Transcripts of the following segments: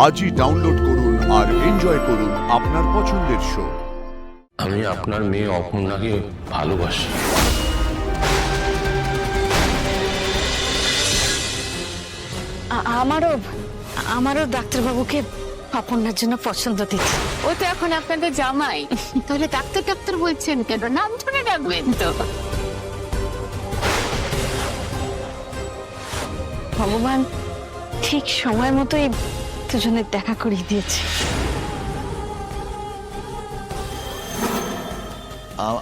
আজই ডাউনলোড করুন আর এনজয় করুন আপনার পছন্দের শো। আমি আপনার মেয়ে অপর্ণাকে ভালোবাসি। আমারও ডাক্তারবাবুকে অপর্ণার জন্য পছন্দ দিচ্ছে। ও তো এখন আপনাদের জামাই, তাহলে ডাক্তার ডাক্তার বলছেন কেন? নাম শুনে রাখবেন তো। ভগবান ঠিক সময় মতোই দুজনের দেখা করিয়ে দিয়েছে।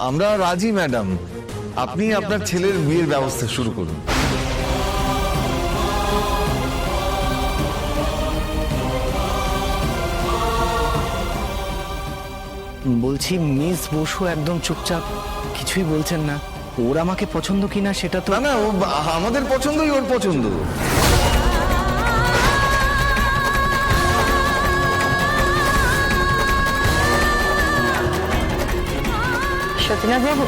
আমরা রাজি ম্যাডাম, আপনি আপনার ছেলের বিয়ের ব্যবস্থা শুরু করুন। বলছি মিস বসু একদম চুপচাপ, কিছুই বলছেন না। ওর আমাকে পছন্দ কিনা সেটা তো না না, ও আমাদের পছন্দই ওর পছন্দ। সতীনাথ বাবু,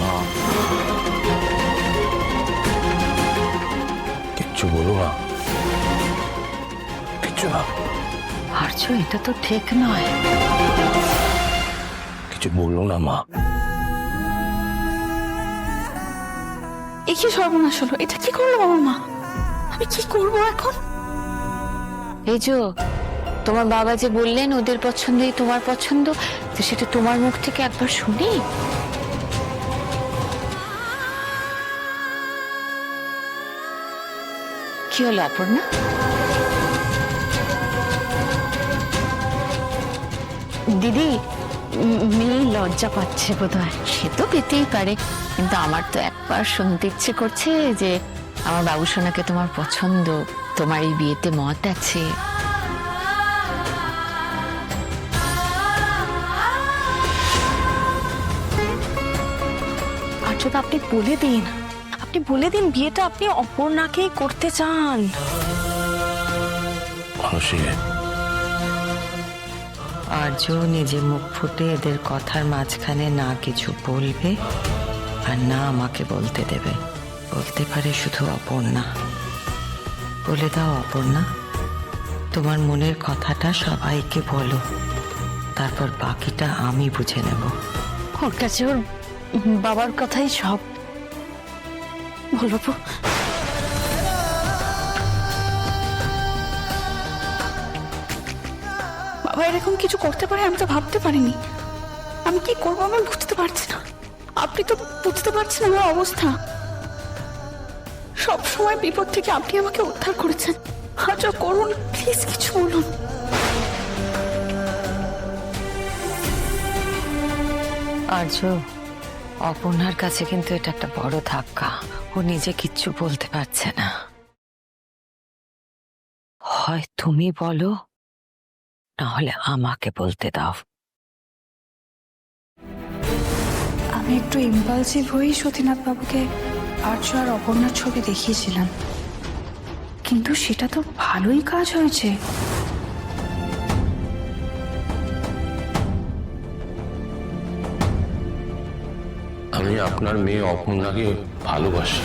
কিচ্ছু বলো না, কিচ্ছু না, আর্য এটা তো ঠিক নয়। কিছু বললো না মা। এ কি সর্বনাশ হলো? এটা কি করলো বাবা মা? আমি কি করব এখন? এই যে তোমার বাবা যে বললেন ওদের পছন্দই তোমার পছন্দ, তো সেটা তোমার মুখ থেকে একবার শুনি। কি হলো অপর্ণা? দিদি, মেয়ে লজ্জা পাচ্ছে বোধহয়। সে তো পেতেই পারে, কিন্তু আমার তো একবার শুনতে ইচ্ছে করছে যে আমার বাবু সোনাকে তোমার পছন্দ, তোমার এই বিয়েতে মত আছে। আর্যদা, আপনি বলে দিন বিয়েটা আপনি অপর্ণাকেই করতে চান। মানসী, আর্য নিজে মুখ ফুটে এদের কথার মাঝখানে না কিছু বলবে আর না আমাকে বলতে দেবে। বলতে পারে শুধু অপর্ণা। বলে দাও অপর্ণা, তোমার মনের কথাটা সবাইকে বলো, তারপর বাকিটা আমি বুঝে নেব। ওর কাছে ওর বাবার কথাই সব। বলবো বাবা এরকম কিছু করতে পারে, আমি তো ভাবতে পারিনি। আমি কি করবো আমি বুঝতে পারছি না। আপনি তো বুঝতে পারছেন আমার অবস্থা। সব সময় বিপদ থেকে আপনি আমাকে উদ্ধার করেছেন। আজ করুন, প্লিজ কিছু বলুন। আর্য, অপর্ণার কাছে কিন্তু এটা একটা বড় ধাক্কা। ও নিজে কিচ্ছু বলতে পারছে না। হয় তুমি বলো, না হলে আমাকে বলতে দাও। আমি একটু ইম্পালসিভ হয়েই সতীনাথ বাবুকে আর্য আর অপর্ণার ছবি দেখিয়েছিলাম, কিন্তু সেটা তো ভালোই কাজ হয়েছে। আমি আপনার মেয়ে অপর্ণাকে ভালোবাসি।